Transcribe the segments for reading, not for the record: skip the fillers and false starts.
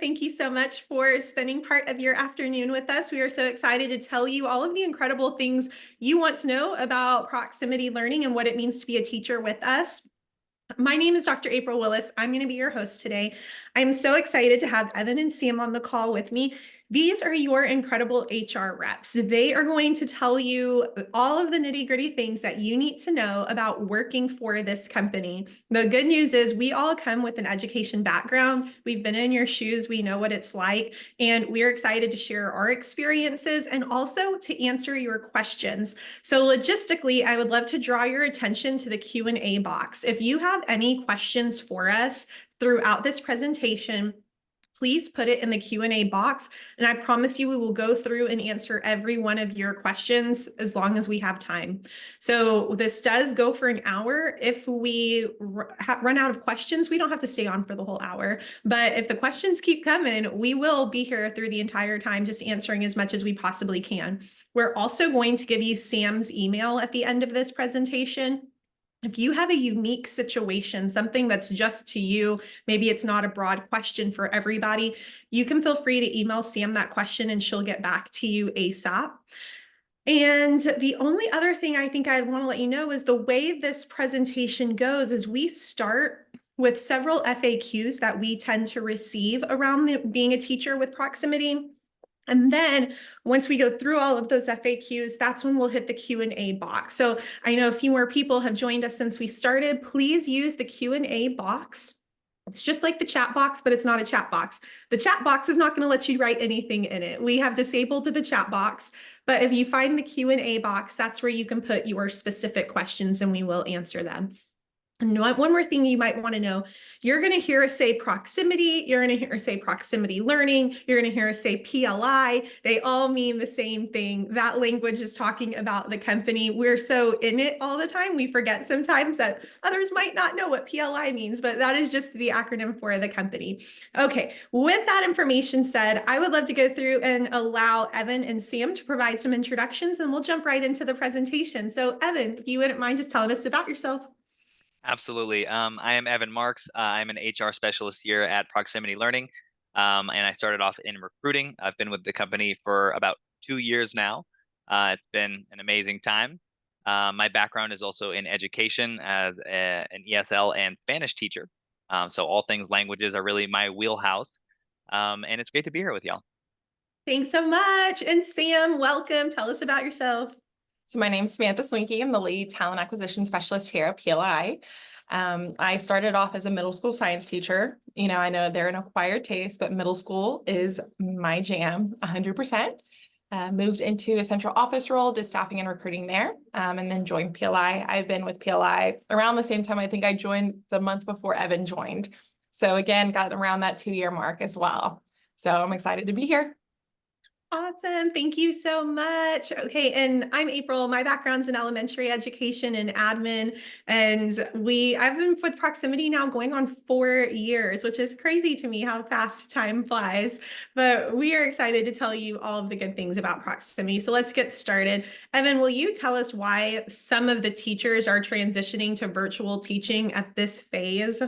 Thank you so much for spending part of your afternoon with us. We are so excited to tell you all of the incredible things you want to know about proximity learning and what it means to be a teacher with us. My name is Dr. April Willis. I'm going to be your host today. I'm so excited to have Evan and Sam on the call with me. These are your incredible HR reps. They are going to tell you all of the nitty-gritty things that you need to know about working for this company. The good news is we all come with an education background. We've been in your shoes. We know what it's like, and we're excited to share our experiences and also to answer your questions. So logistically, I would love to draw your attention to the Q&A box. If you have any questions for us throughout this presentation, please put it in the Q&A box, and I promise you we will go through and answer every one of your questions as long as we have time. So this does go for an hour. If we run out of questions, we don't have to stay on for the whole hour, but if the questions keep coming, we will be here through the entire time, just answering as much as we possibly can. We're also going to give you Sam's email at the end of this presentation. If you have a unique situation, something that's just to you, maybe it's not a broad question for everybody, you can feel free to email Sam that question and she'll get back to you ASAP. And the only other thing I think I want to let you know is the way this presentation goes is we start with several FAQs that we tend to receive around being a teacher with proximity. And then once we go through all of those FAQs, that's when we'll hit the Q&A box. So I know a few more people have joined us since we started. Please use the Q&A box. It's just like the chat box, but it's not a chat box. The chat box is not going to let you write anything in it. We have disabled the chat box, but if you find the Q&A box, that's where you can put your specific questions and we will answer them. And one more thing you might want to know, you're going to hear us say proximity, you're going to hear us say proximity learning, you're going to hear us say PLI. They all mean the same thing. That language is talking about the company. We're so in it all the time, we forget sometimes that others might not know what PLI means, but that is just the acronym for the company. Okay, with that information said, I would love to go through and allow Evan and Sam to provide some introductions, and we'll jump right into the presentation. So Evan, if you wouldn't mind just telling us about yourself. Absolutely. I am Evan Marks. I'm an HR specialist here at Proximity Learning, and I started off in recruiting. I've been with the company for about 2 years now. It's been an amazing time. My background is also in education as an ESL and Spanish teacher. So all things languages are really my wheelhouse. And it's great to be here with y'all. Thanks so much. And Sam, welcome. Tell us about yourself. So my name is Samantha Swinky. I'm the lead talent acquisition specialist here at PLI. I started off as a middle school science teacher. I know they're an acquired taste, but middle school is my jam, 100%. Moved into a central office role, did staffing and recruiting there, and then joined PLI. I've been with PLI around the same time. I think I joined the month before Evan joined. So again, got around that 2-year mark as well. So I'm excited to be here. Awesome. Thank you so much. Okay. And I'm April. My background's in elementary education and admin. And I've been with Proximity now going on 4 years, which is crazy to me how fast time flies. But we are excited to tell you all of the good things about Proximity. So let's get started. Evan, will you tell us why some of the teachers are transitioning to virtual teaching at this phase?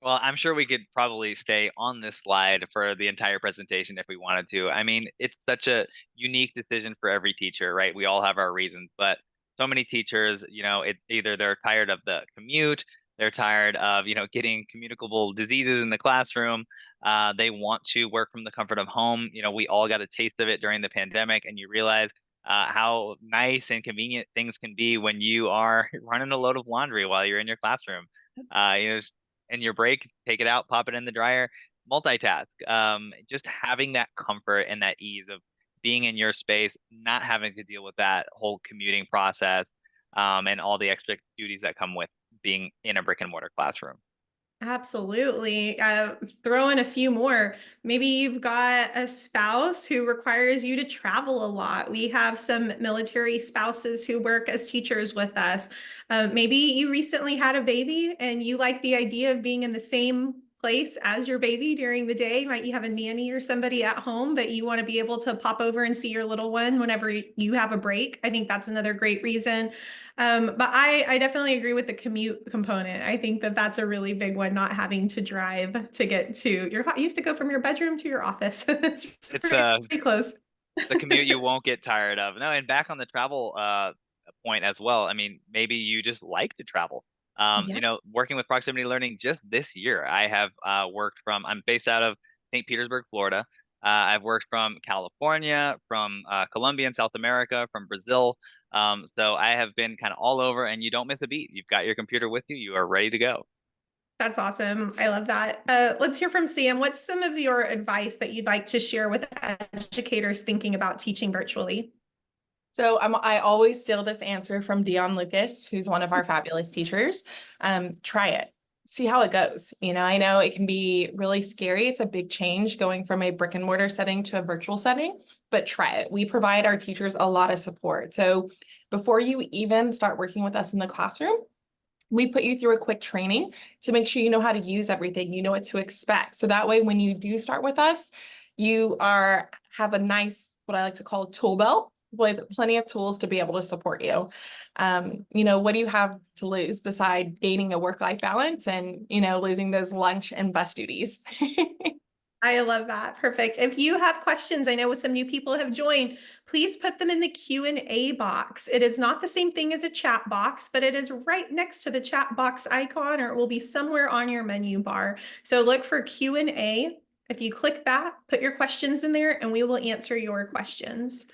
Well, I'm sure we could probably stay on this slide for the entire presentation if we wanted to. I mean, it's such a unique decision for every teacher, right? We all have our reasons, but so many teachers, it's either they're tired of the commute, they're tired of, getting communicable diseases in the classroom. They want to work from the comfort of home. We all got a taste of it during the pandemic, and you realize how nice and convenient things can be when you are running a load of laundry while you're in your classroom. Just in your break, take it out, pop it in the dryer, multitask. Just having that comfort and that ease of being in your space, not having to deal with that whole commuting process, and all the extra duties that come with being in a brick and mortar classroom. Absolutely. Throw in a few more. Maybe you've got a spouse who requires you to travel a lot. We have some military spouses who work as teachers with us. Maybe you recently had a baby and you like the idea of being in the same place as your baby during the day. Might you have a nanny or somebody at home that you want to be able to pop over and see your little one whenever you have a break? I think that's another great reason. But I definitely agree with the commute component. I think that that's a really big one, not having to drive to get to your, you have to go from your bedroom to your office. It's It's pretty close. the commute you won't get tired of. No, and back on the travel point as well. I mean, maybe you just like to travel. Yeah. Working with proximity learning just this year, I have worked from, I'm based out of St. Petersburg, Florida. I've worked from California, from Colombia in South America, from Brazil. So I have been kind of all over, and you don't miss a beat. You've got your computer with you. You are ready to go. That's awesome. I love that. Let's hear from Sam. What's some of your advice that you'd like to share with educators thinking about teaching virtually? So I always steal this answer from Dion Lucas, who's one of our fabulous teachers. Try it, see how it goes. I know it can be really scary. It's a big change going from a brick and mortar setting to a virtual setting, but try it. We provide our teachers a lot of support. So before you even start working with us in the classroom, we put you through a quick training to make sure you know how to use everything, you know what to expect. So that way, when you do start with us, you have a nice, what I like to call, tool belt with plenty of tools to be able to support you. What do you have to lose beside gaining a work-life balance and, losing those lunch and bus duties? I love that. Perfect. If you have questions, I know some new people have joined, please put them in the Q&A box. It is not the same thing as a chat box, but it is right next to the chat box icon, or it will be somewhere on your menu bar. So look for Q&A. If you click that, put your questions in there and we will answer your questions.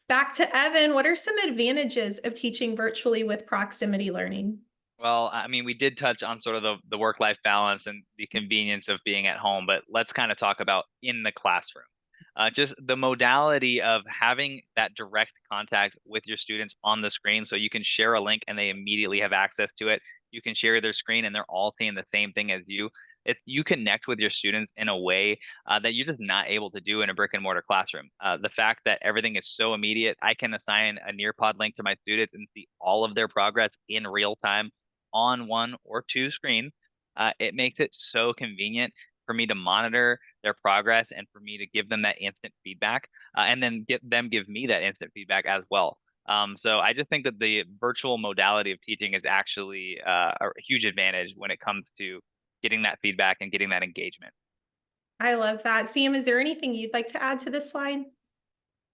Back to Evan, what are some advantages of teaching virtually with proximity learning? Well, I mean, we did touch on sort of the work-life balance and the convenience of being at home, but let's kind of talk about in the classroom. Just the modality of having that direct contact with your students on the screen, so you can share a link and they immediately have access to it. You can share their screen and they're all seeing the same thing as you. You connect with your students in a way that you're just not able to do in a brick and mortar classroom. The fact that everything is so immediate, I can assign a Nearpod link to my students and see all of their progress in real time on one or two screens. It makes it so convenient for me to monitor their progress and for me to give them that instant feedback, and then give me that instant feedback as well. So I just think that the virtual modality of teaching is actually a huge advantage when it comes to getting that feedback and getting that engagement. I love that. Sam, is there anything you'd like to add to this slide?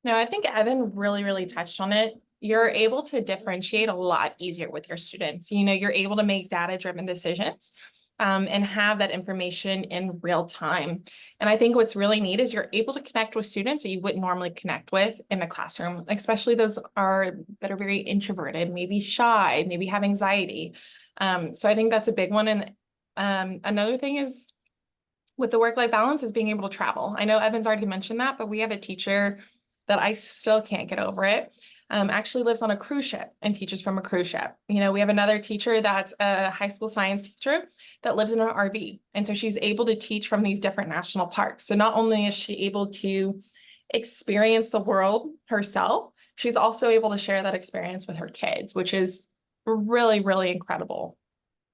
No, I think Evan really, really touched on it. You're able to differentiate a lot easier with your students. You're able to make data-driven decisions and have that information in real time. And I think what's really neat is you're able to connect with students that you wouldn't normally connect with in the classroom, especially those that are very introverted, maybe shy, maybe have anxiety. So I think that's a big one. And another thing is with the work-life balance is being able to travel. I know Evan's already mentioned that, but we have a teacher that I still can't get over it. Actually lives on a cruise ship and teaches from a cruise ship. We have another teacher that's a high school science teacher that lives in an RV. And so she's able to teach from these different national parks. So not only is she able to experience the world herself, she's also able to share that experience with her kids, which is really, really incredible.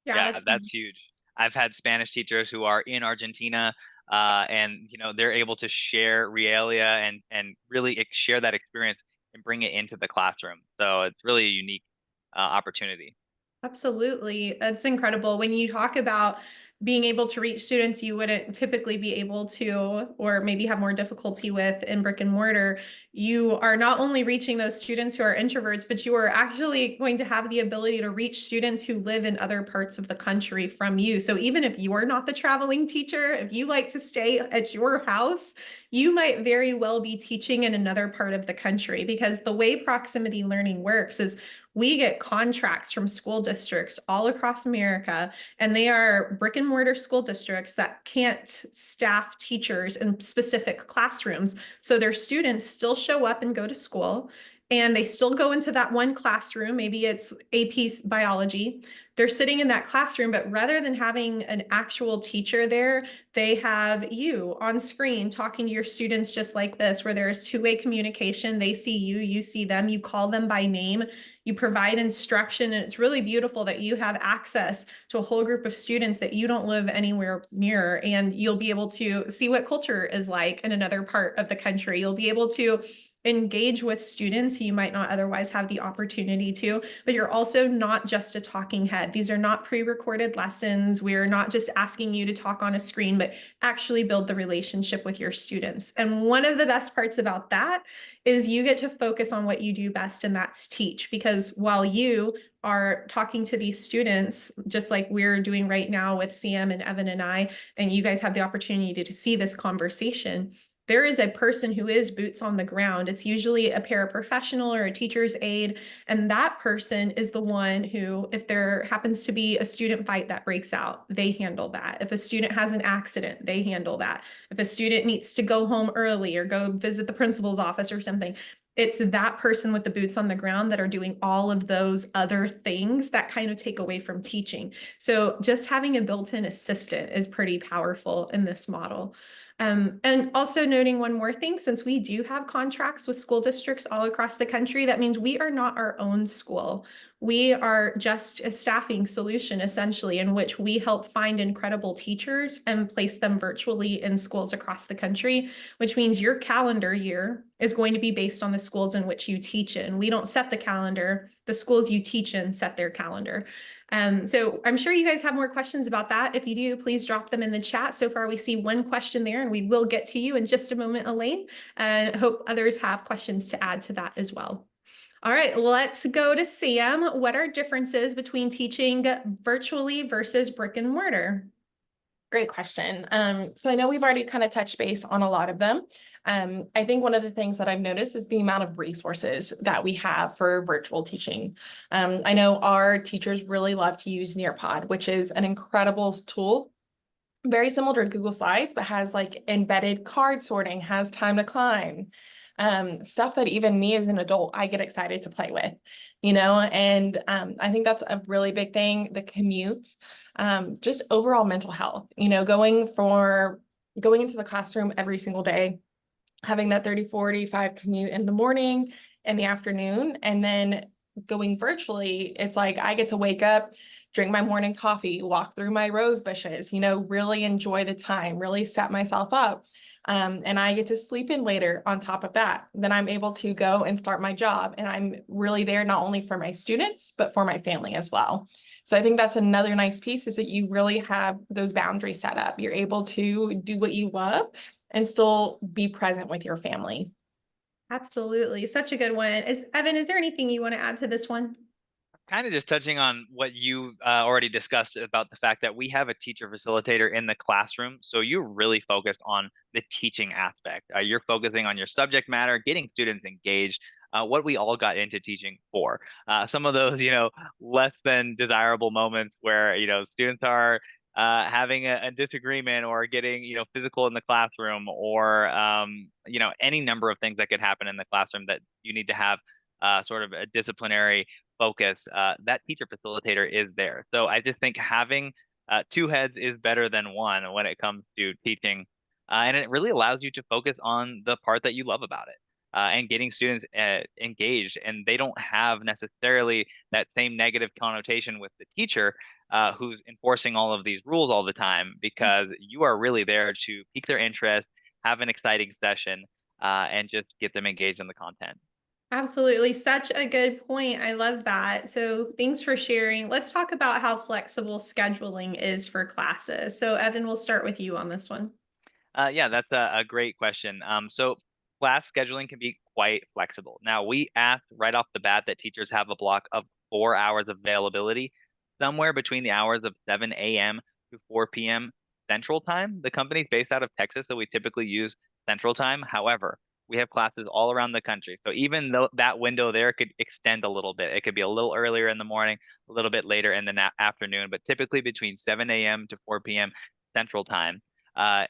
Yeah, that's huge. I've had Spanish teachers who are in Argentina, and they're able to share realia and really share that experience and bring it into the classroom. So it's really a unique opportunity. Absolutely. That's incredible. When you talk about being able to reach students you wouldn't typically be able to, or maybe have more difficulty with in brick and mortar, you are not only reaching those students who are introverts, but you are actually going to have the ability to reach students who live in other parts of the country from you. So even if you are not the traveling teacher, if you like to stay at your house, you might very well be teaching in another part of the country, because the way proximity learning works is we get contracts from school districts all across America, and they are brick and mortar school districts that can't staff teachers in specific classrooms. So their students still show up and go to school. and they still go into that one classroom. Maybe it's AP biology. They're sitting in that classroom, but rather than having an actual teacher there, they have you on screen talking to your students just like this, where there's two-way communication. They see you, you see them, you call them by name, you provide instruction, and it's really beautiful that you have access to a whole group of students that you don't live anywhere near, and you'll be able to see what culture is like in another part of the country. You'll be able to engage with students who you might not otherwise have the opportunity to, but you're also not just a talking head. These are not pre-recorded lessons. We're not just asking you to talk on a screen, but actually build the relationship with your students. And one of the best parts about that is you get to focus on what you do best, and that's teach. Because while you are talking to these students, just like we're doing right now with Sam and Evan and I, and you guys have the opportunity to see this conversation, there is a person who is boots on the ground. It's usually a paraprofessional or a teacher's aide. And that person is the one who, if there happens to be a student fight that breaks out, they handle that. If a student has an accident, they handle that. If a student needs to go home early or go visit the principal's office or something, it's that person with the boots on the ground that are doing all of those other things that kind of take away from teaching. So just having a built-in assistant is pretty powerful in this model. And also noting one more thing, since we do have contracts with school districts all across the country, that means we are not our own school. We are just a staffing solution, essentially, in which we help find incredible teachers and place them virtually in schools across the country, which means your calendar year is going to be based on the schools in which you teach in. We don't set the calendar, the schools you teach in set their calendar. So I'm sure you guys have more questions about that. If you do, please drop them in the chat. So far, we see one question there, and we will get to you in just a moment, Elaine, and hope others have questions to add to that as well. All right, let's go to Sam. What are differences between teaching virtually versus brick and mortar? Great question. So I know we've already kind of touched base on a lot of them. I think one of the things that I've noticed is the amount of resources that we have for virtual teaching. I know our teachers really love to use Nearpod, which is an incredible tool, very similar to Google Slides, but has like embedded card sorting, has time to climb, stuff that even me as an adult, I get excited to play with, and I think that's a really big thing. The commutes, just overall mental health, going into the classroom every single day, having that 30-45 commute in the morning and the afternoon, and then going virtually, it's like I get to wake up, drink my morning coffee, walk through my rose bushes, really enjoy the time, really set myself up. And I get to sleep in later on top of that. Then I'm able to go and start my job. And I'm really there not only for my students, but for my family as well. So I think that's another nice piece, is that you really have those boundaries set up. You're able to do what you love and still be present with your family. Absolutely. Such a good one. Evan, is there anything you want to add to this one? Kind of just touching on what you already discussed about the fact that we have a teacher facilitator in the classroom. So you're really focused on the teaching aspect. You're focusing on your subject matter, getting students engaged, what we all got into teaching for. Some of those, less than desirable moments where, students are having a disagreement or getting, physical in the classroom, or, any number of things that could happen in the classroom that you need to have sort of a disciplinary focus, that teacher facilitator is there. So I just think having two heads is better than one when it comes to teaching. And it really allows you to focus on the part that you love about it, and getting students engaged. And they don't have necessarily that same negative connotation with the teacher who's enforcing all of these rules all the time, because you are really there to pique their interest, have an exciting session, and just get them engaged in the content. Absolutely. Such a good point. I love that. So thanks for sharing. Let's talk about how flexible scheduling is for classes. So Evan, we'll start with you on this one. Yeah, that's a great question. So class scheduling can be quite flexible. Now, we ask right off the bat that teachers have a block of 4 hours of availability, somewhere between the hours of 7 a.m. to 4 p.m. Central Time. The company's based out of Texas, so we typically use Central Time. However, we have classes all around the country. So even though that window there could extend a little bit, it could be a little earlier in the morning, a little bit later in the afternoon, but typically between 7 a.m. to 4 p.m. Central Time.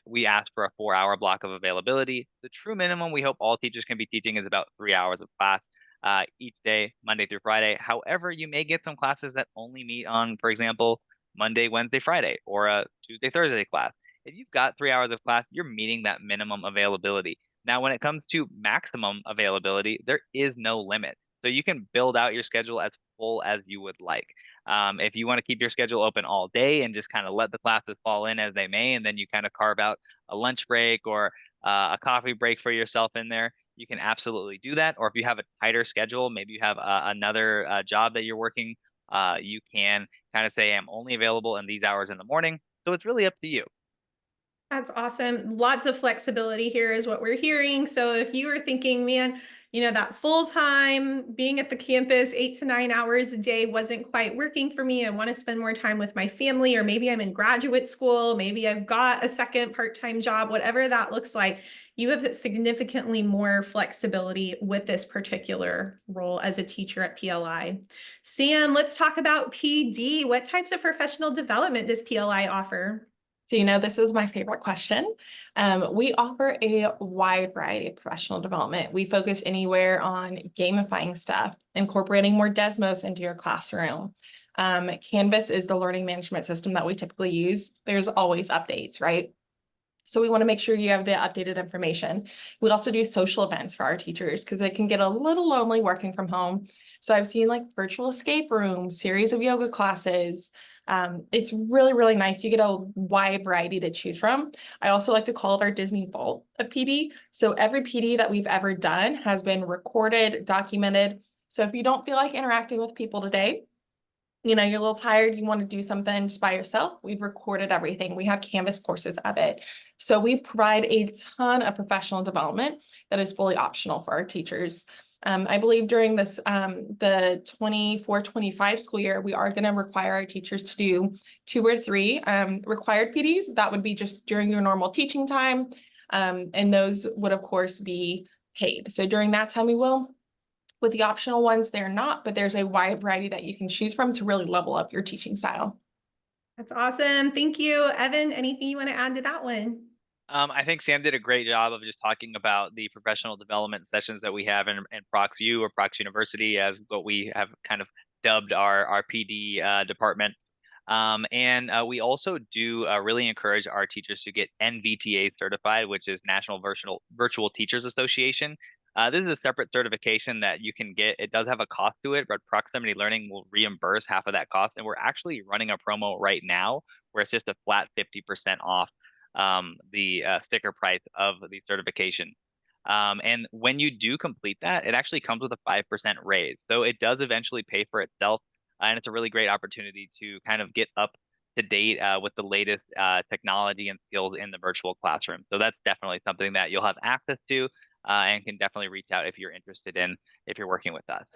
We ask for a 4-hour block of availability. The true minimum we hope all teachers can be teaching is about 3 hours of class. each day, Monday through Friday. However, you may get some classes that only meet on, for example, Monday, Wednesday, Friday, or a Tuesday, Thursday class. If you've got 3 hours of class, you're meeting that minimum availability. Now, when it comes to maximum availability, there is no limit. So you can build out your schedule as full as you would like. If you want to keep your schedule open all day and just kind of let the classes fall in as they may, and then you kind of carve out a lunch break or a coffee break for yourself in there, you can absolutely do that. Or if you have a tighter schedule, maybe you have another job that you're working, you can kind of say, I'm only available in these hours in the morning. So it's really up to you. That's awesome. Lots of flexibility here is what we're hearing. So if you are thinking, man, that full time being at the campus 8 to 9 hours a day wasn't quite working for me. I want to spend more time with my family, or maybe I'm in graduate school. Maybe I've got a second part-time job, whatever that looks like. You have significantly more flexibility with this particular role as a teacher at PLI. Sam, let's talk about PD. What types of professional development does PLI offer? So, this is my favorite question. We offer a wide variety of professional development. We focus anywhere on gamifying stuff, incorporating more Desmos into your classroom. Canvas is the learning management system that we typically use. There's always updates, right? So we want to make sure you have the updated information. We also do social events for our teachers because it can get a little lonely working from home. So I've seen like virtual escape rooms, series of yoga classes. It's really, really nice. You get a wide variety to choose from. I also like to call it our Disney Vault of PD. So every PD that we've ever done has been recorded, documented. So if you don't feel like interacting with people today, you're a little tired, you want to do something just by yourself, we've recorded everything. We have Canvas courses of it. So we provide a ton of professional development that is fully optional for our teachers. I believe during this, the 24-25 school year, we are going to require our teachers to do 2 or 3 required PDs. That would be just during your normal teaching time. And those would, of course, be paid. So during that time, we will. With the optional ones, they're not, but there's a wide variety that you can choose from to really level up your teaching style. That's awesome. Thank you. Evan, anything you want to add to that one? I think Sam did a great job of just talking about the professional development sessions that we have in ProxU or Prox University, as what we have kind of dubbed our PD department. And we also do really encourage our teachers to get NVTA certified, which is National Virtual Teachers Association. This is a separate certification that you can get. It does have a cost to it, but Proximity Learning will reimburse half of that cost. And we're actually running a promo right now where it's just a flat 50% off the sticker price of the certification. And when you do complete that, it actually comes with a 5% raise. So it does eventually pay for itself. And it's a really great opportunity to kind of get up to date with the latest technology and skills in the virtual classroom. So that's definitely something that you'll have access to and can definitely reach out if you're interested in, if you're working with us.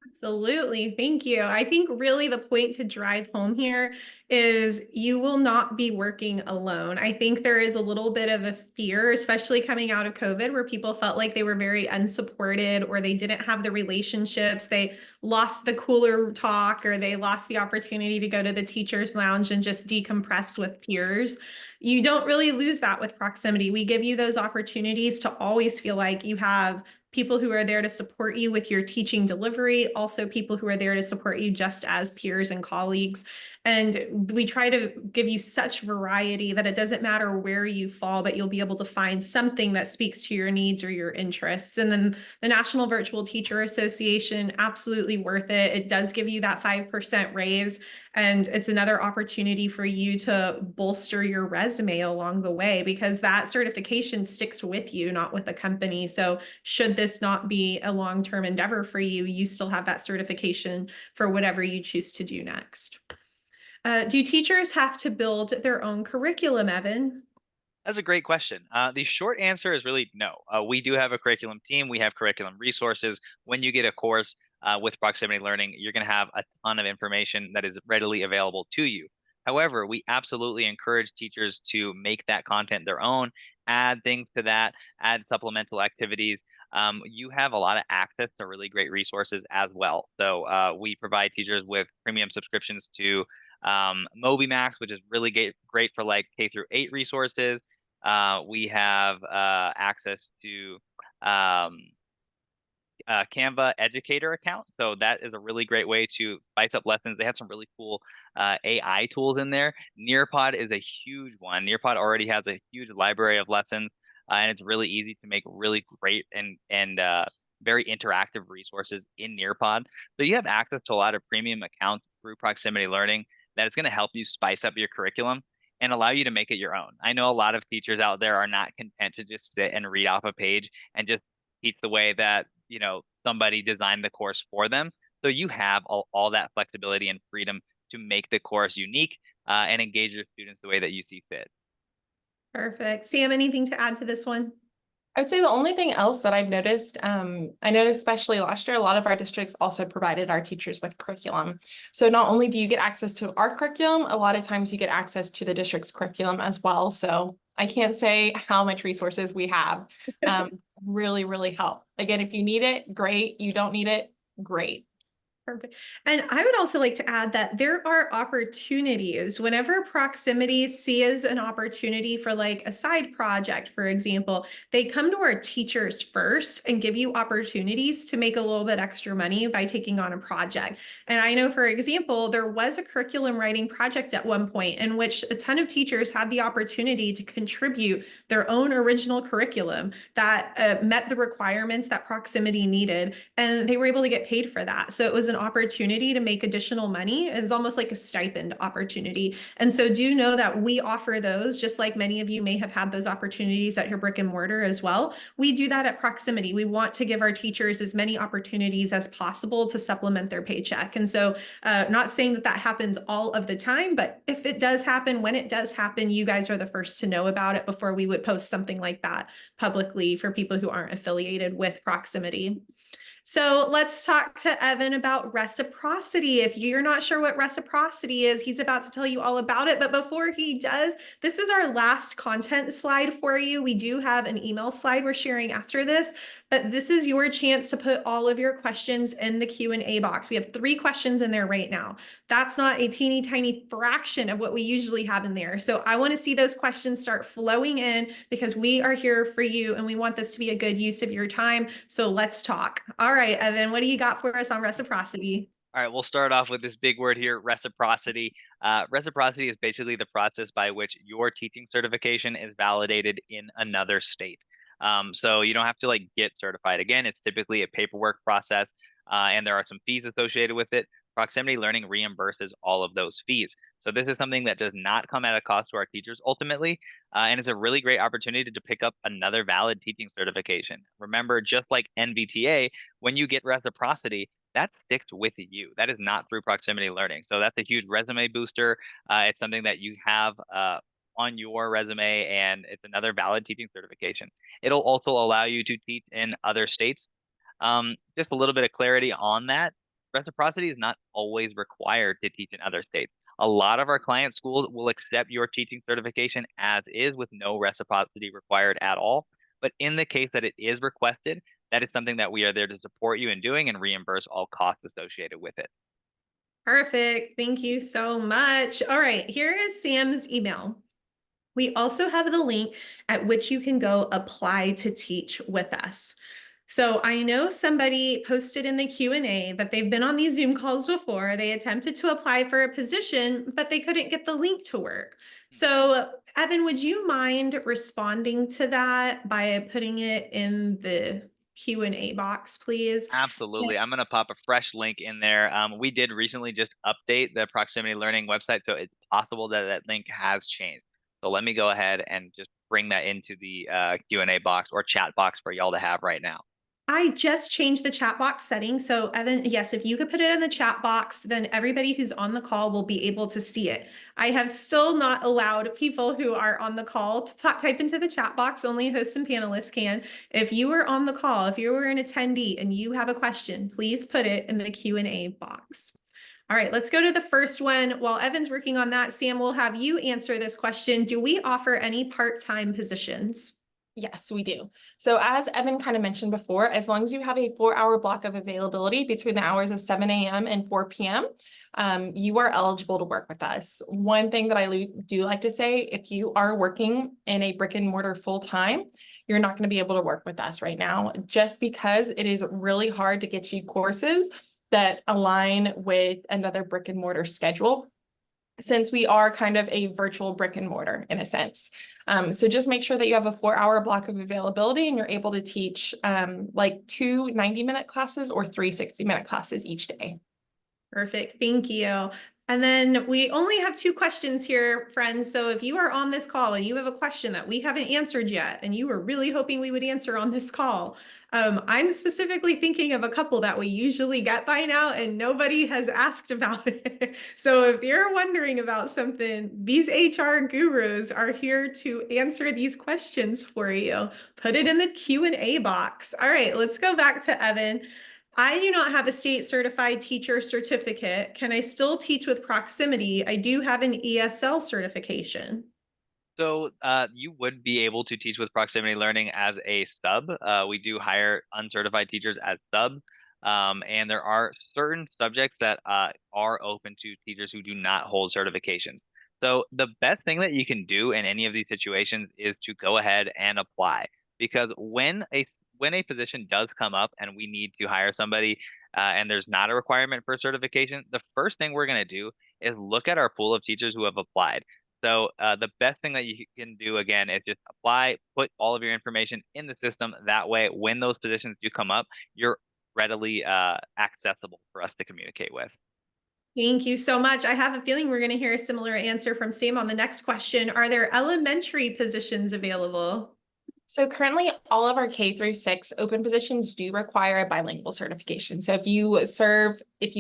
Absolutely. Thank you. I think really the point to drive home here is you will not be working alone. I think there is a little bit of a fear, especially coming out of COVID, where people felt like they were very unsupported or they didn't have the relationships. They lost the cooler talk or they lost the opportunity to go to the teacher's lounge and just decompress with peers. You don't really lose that with proximity. We give you those opportunities to always feel like you have people who are there to support you with your teaching delivery, also people who are there to support you just as peers and colleagues. And we try to give you such variety that it doesn't matter where you fall, but you'll be able to find something that speaks to your needs or your interests. And then the National Virtual Teacher Association, absolutely worth it. It does give you that 5% raise. And it's another opportunity for you to bolster your resume along the way, because that certification sticks with you, not with the company. So should this not be a long-term endeavor for you, you still have that certification for whatever you choose to do next. Do teachers have to build their own curriculum, Evan? That's a great question. The short answer is really no. We do have a curriculum team. We have curriculum resources. When you get a course with Proximity Learning, you're going to have a ton of information that is readily available to you. However, we absolutely encourage teachers to make that content their own, add things to that, add supplemental activities. You have a lot of access to really great resources as well. So we provide teachers with premium subscriptions to MobyMax, which is really great for like K-8 resources. We have access to Canva educator account. So that is a really great way to spice up lessons. They have some really cool AI tools in there. Nearpod is a huge one. Nearpod already has a huge library of lessons, and it's really easy to make really great and very interactive resources in Nearpod. So you have access to a lot of premium accounts through Proximity Learning that is going to help you spice up your curriculum and allow you to make it your own. I know a lot of teachers out there are not content to just sit and read off a page and just teach the way that, somebody designed the course for them. So you have all that flexibility and freedom to make the course unique and engage your students the way that you see fit. Perfect. Sam, anything to add to this one? I would say the only thing else that I've noticed, I noticed especially last year, a lot of our districts also provided our teachers with curriculum. So not only do you get access to our curriculum, a lot of times you get access to the district's curriculum as well. So I can't say how much resources we have. Really, really help. Again, if you need it, great. You don't need it, great. Perfect. And I would also like to add that there are opportunities whenever Proximity sees an opportunity for like a side project, for example, they come to our teachers first and give you opportunities to make a little bit extra money by taking on a project. And I know, for example, there was a curriculum writing project at one point in which a ton of teachers had the opportunity to contribute their own original curriculum that met the requirements that Proximity needed, and they were able to get paid for that. So it was an opportunity to make additional money. It's almost like a stipend opportunity. And so do know that we offer those, just like many of you may have had those opportunities at your brick and mortar as well. We do that at Proximity. We want to give our teachers as many opportunities as possible to supplement their paycheck. And so not saying that that happens all of the time, but if it does happen, when it does happen, you guys are the first to know about it before we would post something like that publicly for people who aren't affiliated with Proximity. So let's talk to Evan about reciprocity. If you're not sure what reciprocity is, he's about to tell you all about it. But before he does, this is our last content slide for you. We do have an email slide we're sharing after this, but this is your chance to put all of your questions in the Q&A box. We have 3 questions in there right now. That's not a teeny tiny fraction of what we usually have in there. So I want to see those questions start flowing in because we are here for you and we want this to be a good use of your time. So let's talk. All right, Evan, what do you got for us on reciprocity? All right, we'll start off with this big word here, reciprocity. Reciprocity is basically the process by which your teaching certification is validated in another state. So you don't have to get certified again. It's typically a paperwork process, and there are some fees associated with it. Proximity Learning reimburses all of those fees. So this is something that does not come at a cost to our teachers ultimately, and it's a really great opportunity to pick up another valid teaching certification. Remember, just like NVTA, when you get reciprocity, that sticks with you. That is not through Proximity Learning. So that's a huge resume booster. It's something that you have on your resume, and it's another valid teaching certification. It'll also allow you to teach in other states. Just a little bit of clarity on that. Reciprocity is not always required to teach in other states. A lot of our client schools will accept your teaching certification as is with no reciprocity required at all. But in the case that it is requested, that is something that we are there to support you in doing and reimburse all costs associated with it. Perfect. Thank you so much. All right, here is Sam's email. We also have the link at which you can go apply to teach with us. So I know somebody posted in the Q&A that they've been on these Zoom calls before. They attempted to apply for a position, but they couldn't get the link to work. So Evan, would you mind responding to that by putting it in the Q&A box, please? Absolutely. I'm going to pop a fresh link in there. We did recently just update the Proximity Learning website, so it's possible that that link has changed. So let me go ahead and just bring that into the Q&A box or chat box for y'all to have right now. I just changed the chat box setting. So Evan, yes, if you could put it in the chat box, then everybody who's on the call will be able to see it. I have still not allowed people who are on the call to type into the chat box. Only hosts and panelists can. If you were on the call, if you were an attendee and you have a question, please put it in the Q&A box. All right, let's go to the first one. While Evan's working on that, Sam, we'll have you answer this question. Do we offer any part-time positions? Yes, we do. So as Evan kind of mentioned before, as long as you have a 4-hour block of availability between the hours of 7 a.m. and 4 p.m., you are eligible to work with us. One thing that I do like to say, if you are working in a brick and mortar full time, you're not going to be able to work with us right now, just because it is really hard to get you courses that align with another brick and mortar schedule, since we are kind of a virtual brick and mortar in a sense. So just make sure that you have a 4-hour block of availability and you're able to teach like 2 90-minute classes or 3 60-minute classes each day. Perfect. Thank you. And then we only have 2 questions here, friends. So if you are on this call and you have a question that we haven't answered yet, and you were really hoping we would answer on this call, I'm specifically thinking of a couple that we usually get by now and nobody has asked about it. So if you're wondering about something, these HR gurus are here to answer these questions for you. Put it in the Q&A box. All right, let's go back to Evan. I do not have a state certified teacher certificate. Can I still teach with proximity? I do have an ESL certification. So you would be able to teach with proximity learning as a sub. We do hire uncertified teachers as subs. And there are certain subjects that are open to teachers who do not hold certifications. So the best thing that you can do in any of these situations is to go ahead and apply, because when a position does come up and we need to hire somebody and there's not a requirement for certification, the first thing we're going to do is look at our pool of teachers who have applied. So the best thing that you can do, again, is just apply, put all of your information in the system. That way, when those positions do come up, you're readily accessible for us to communicate with. Thank you so much. I have a feeling we're going to hear a similar answer from Sam on the next question. Are there elementary positions available? So currently all of our K-6 open positions do require a bilingual certification. So if you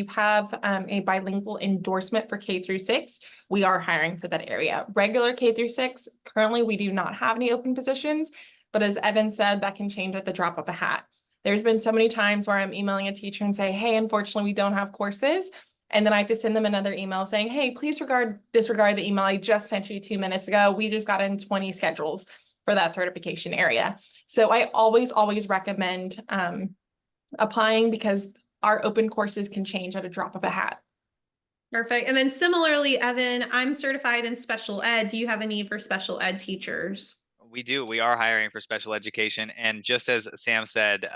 have a bilingual endorsement for K-6, we are hiring for that area. Regular K-6, currently we do not have any open positions, but as Evan said, that can change at the drop of a hat. There's been so many times where I'm emailing a teacher and say, hey, unfortunately, we don't have courses. And then I have to send them another email saying, hey, please disregard the email I just sent you 2 minutes ago. We just got in 20 schedules for that certification area. So I always recommend applying, because our open courses can change at a drop of a hat. Perfect. And then similarly, Evan, I'm certified in special ed. Do you have a need for special ed teachers? We do. We are hiring for special education. And just as Sam said,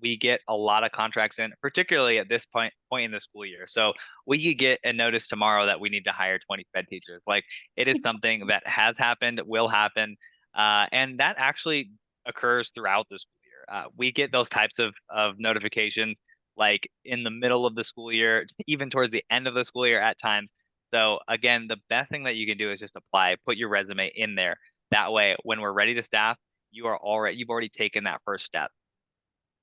we get a lot of contracts in, particularly at this point in the school year. So we could get a notice tomorrow that we need to hire 20 SPED teachers. Like, it is something that has happened, will happen. And that actually occurs throughout the school year. We get those types of notifications like in the middle of the school year, even towards the end of the school year at times. So again, the best thing that you can do is just apply, put your resume in there. That way, when we're ready to staff, you've already taken that first step.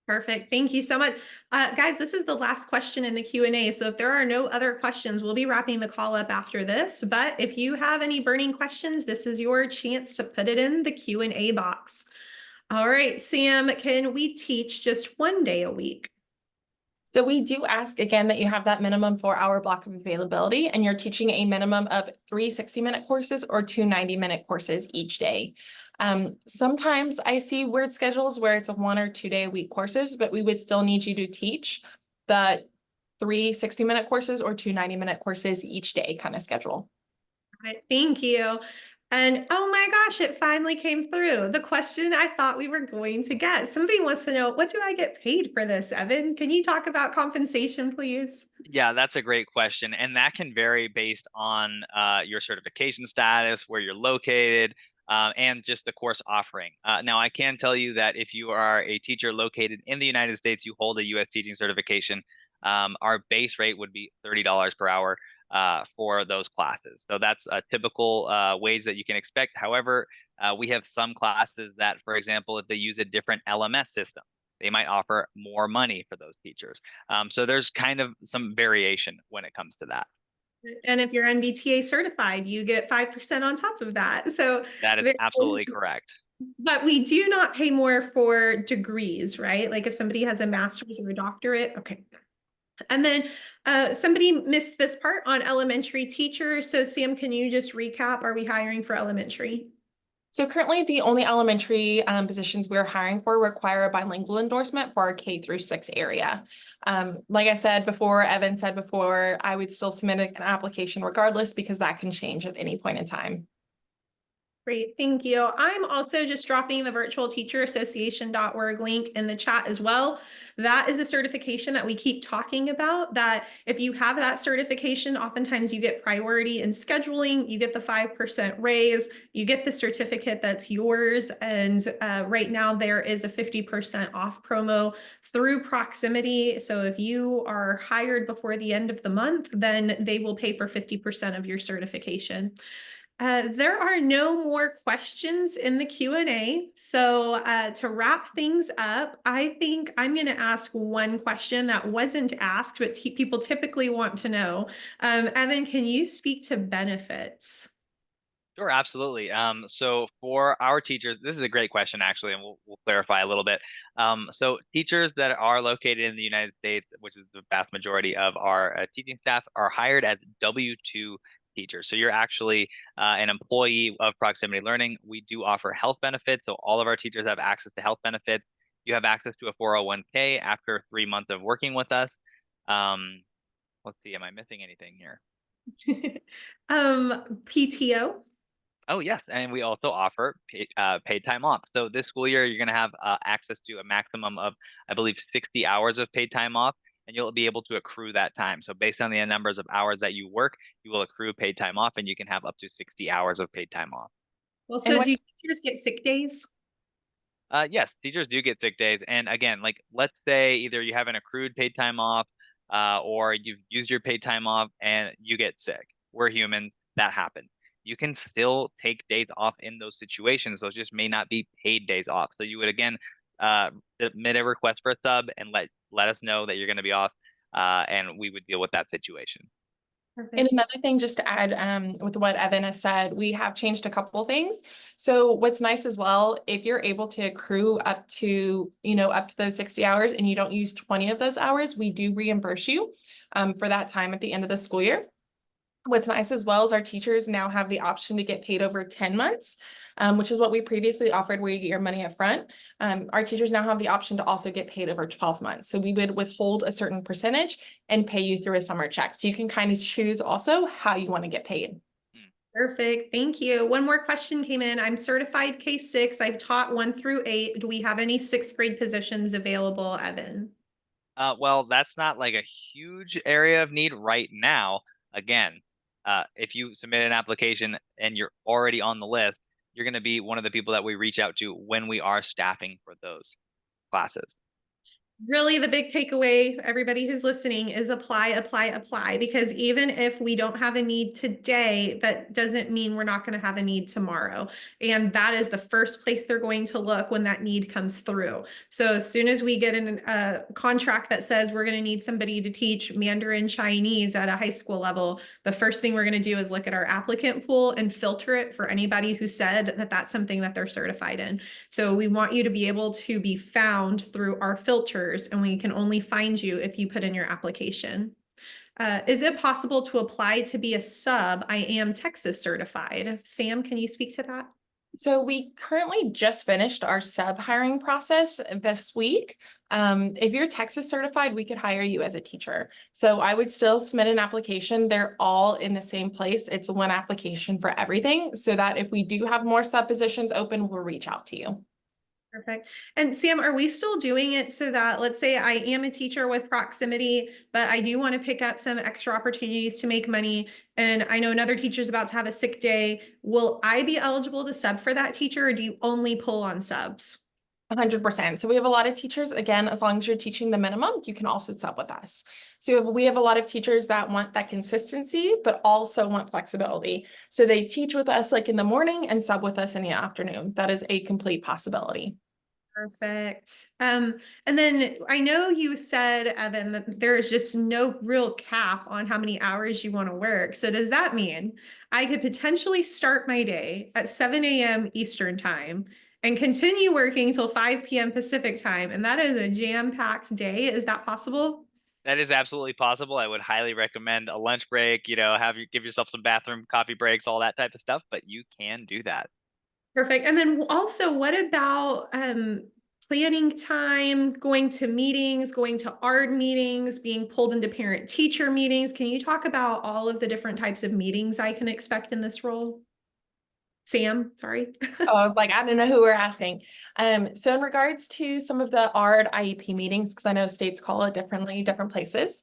Perfect. Thank you so much. Guys, this is the last question in the Q&A. So if there are no other questions, we'll be wrapping the call up after this. But if you have any burning questions, this is your chance to put it in the Q&A box. All right, Sam, can we teach just 1 day a week? So we do ask again that you have that minimum 4-hour block of availability, and you're teaching a minimum of 3 60-minute courses or 2 90-minute courses each day. Sometimes I see weird schedules where it's a 1 or 2 day a week courses, but we would still need you to teach the 3 60-minute courses or 2 90-minute courses each day kind of schedule. All right, thank you. And oh my gosh, it finally came through. The question I thought we were going to get. Somebody wants to know, what do I get paid for this, Evan? Can you talk about compensation, please? Yeah, that's a great question. And that can vary based on your certification status, where you're located, and just the course offering. Now, I can tell you that if you are a teacher located in the United States, you hold a U.S. teaching certification, our base rate would be $30 per hour for those classes. So that's a typical wage that you can expect. However, we have some classes that, for example, if they use a different LMS system, they might offer more money for those teachers. So there's kind of some variation when it comes to that. And if you're NBTA certified, you get 5% on top of that. So That is absolutely correct. But we do not pay more for degrees, right? Like if somebody has a master's or a doctorate, okay. And then somebody missed this part on elementary teachers. So Sam, can you just recap? Are we hiring for elementary? So currently the only elementary positions we're hiring for require a bilingual endorsement for our K-6 area. Like I said before, Evan said before, I would still submit an application regardless, because that can change at any point in time. Great, thank you. I'm also just dropping the virtualteacherassociation.org link in the chat as well. That is a certification that we keep talking about, that if you have that certification, oftentimes you get priority in scheduling, you get the 5% raise, you get the certificate that's yours. And right now there is a 50% off promo through Proximity. So if you are hired before the end of the month, then they will pay for 50% of your certification. There are no more questions in the Q&A. So to wrap things up, I think I'm going to ask one question that wasn't asked, but people typically want to know. Evan, can you speak to benefits? Sure, absolutely. So for our teachers, this is a great question actually, and we'll clarify a little bit. So teachers that are located in the United States, which is the vast majority of our teaching staff, are hired as W-2 teachers. So you're actually an employee of Proximity Learning. We do offer health benefits, so all of our teachers have access to health benefits. You have access to a 401k after 3 months of working with us. Let's see, am I missing anything here? PTO. Oh, yes. And we also offer paid time off. So this school year, you're going to have access to a maximum of, I believe, 60 hours of paid time off, and you'll be able to accrue that time. So based on the numbers of hours that you work, you will accrue paid time off, and you can have up to 60 hours of paid time off. Well, so do teachers get sick days? Yes, teachers do get sick days. And again, like let's say either you have an accrued paid time off or you've used your paid time off and you get sick. We're human. That happens. You can still take days off in those situations. Those just may not be paid days off. So you would again submit a request for a sub and let us know that you're going to be off, and we would deal with that situation. And another thing, just to add with what Evan has said, we have changed a couple things. So what's nice as well, if you're able to accrue up to those 60 hours and you don't use 20 of those hours, we do reimburse you for that time at the end of the school year. What's nice as well is our teachers now have the option to get paid over 10 months, which is what we previously offered where you get your money up front. Our teachers now have the option to also get paid over 12 months. So we would withhold a certain percentage and pay you through a summer check. So you can kind of choose also how you want to get paid. Perfect. Thank you. One more question came in. I'm certified K-6. I've taught 1 through 8. Do we have any 6th grade positions available, Evan? Well, that's not like a huge area of need right now. Again, if you submit an application and you're already on the list, you're going to be one of the people that we reach out to when we are staffing for those classes. Really, the big takeaway, everybody who's listening, is apply, apply, apply. Because even if we don't have a need today, that doesn't mean we're not going to have a need tomorrow. And that is the first place they're going to look when that need comes through. So as soon as we get in a contract that says we're going to need somebody to teach Mandarin Chinese at a high school level, the first thing we're going to do is look at our applicant pool and filter it for anybody who said that that's something that they're certified in. So we want you to be able to be found through our filters, and we can only find you if you put in your application. Is it possible to apply to be a sub? I am Texas certified. Sam, can you speak to that? So we currently just finished our sub hiring process this week. If you're Texas certified, we could hire you as a teacher. So I would still submit an application. They're all in the same place. It's one application for everything, so that if we do have more sub positions open, we'll reach out to you. Perfect. And Sam, are we still doing it so that, let's say I am a teacher with Proximity, but I do want to pick up some extra opportunities to make money, and I know another teacher's about to have a sick day. Will I be eligible to sub for that teacher, or do you only pull on subs? 100%. So we have a lot of teachers, again, as long as you're teaching the minimum, you can also sub with us. So we have a lot of teachers that want that consistency, but also want flexibility. So they teach with us like in the morning and sub with us in the afternoon. That is a complete possibility. Perfect. And then I know you said, Evan, that there is just no real cap on how many hours you want to work. So does that mean I could potentially start my day at 7 a.m. Eastern time and continue working till 5 p.m. Pacific time? And that is a jam-packed day. Is that possible? That is absolutely possible. I would highly recommend a lunch break, give yourself some bathroom, coffee breaks, all that type of stuff, but you can do that. Perfect. And then also, what about planning time, going to meetings, going to ARD meetings, being pulled into parent-teacher meetings? Can you talk about all of the different types of meetings I can expect in this role? Sam, sorry. Oh, I was like, I don't know who we're asking. So in regards to some of the ARD IEP meetings, because I know states call it differently, different places.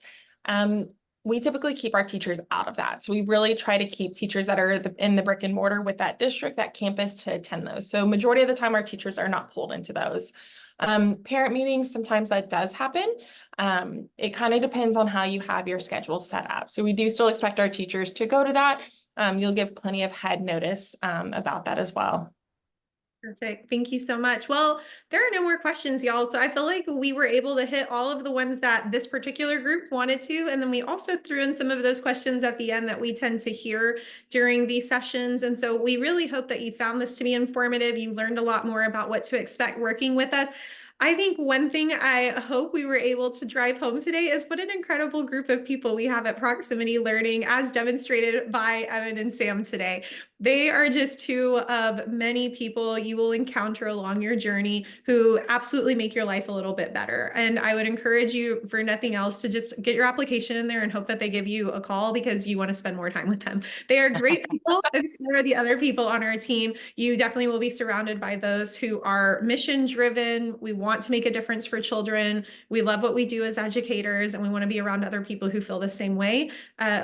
We typically keep our teachers out of that. So we really try to keep teachers that are in the brick and mortar with that district, that campus to attend those. So majority of the time, our teachers are not pulled into those. Parent meetings, sometimes that does happen. It kind of depends on how you have your schedule set up. So we do still expect our teachers to go to that. You'll give plenty of head notice about that as well. Perfect. Thank you so much. Well, there are no more questions, y'all. So I feel like we were able to hit all of the ones that this particular group wanted to. And then we also threw in some of those questions at the end that we tend to hear during these sessions. And so we really hope that you found this to be informative. You learned a lot more about what to expect working with us. I think one thing I hope we were able to drive home today is what an incredible group of people we have at Proximity Learning, as demonstrated by Evan and Sam today. They are just two of many people you will encounter along your journey who absolutely make your life a little bit better. And I would encourage you, for nothing else, to just get your application in there and hope that they give you a call because you want to spend more time with them. They are great people, and so are the other people on our team. You definitely will be surrounded by those who are mission driven. We want to make a difference for children. We love what we do as educators, and we want to be around other people who feel the same way.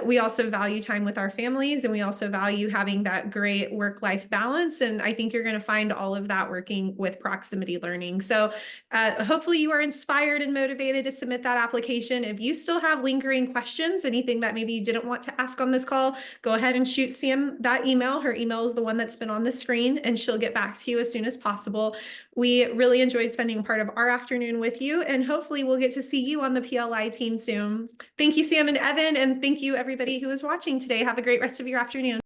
We also value time with our families, and we also value having that great work-life balance. And I think you're going to find all of that working with Proximity Learning. So hopefully you are inspired and motivated to submit that application. If you still have lingering questions, anything that maybe you didn't want to ask on this call, go ahead and shoot Sam that email. Her email is the one that's been on the screen, and she'll get back to you as soon as possible. We really enjoyed spending part of our afternoon with you, and hopefully we'll get to see you on the PLI team soon. Thank you, Sam and Evan, and thank you everybody who is watching today. Have a great rest of your afternoon.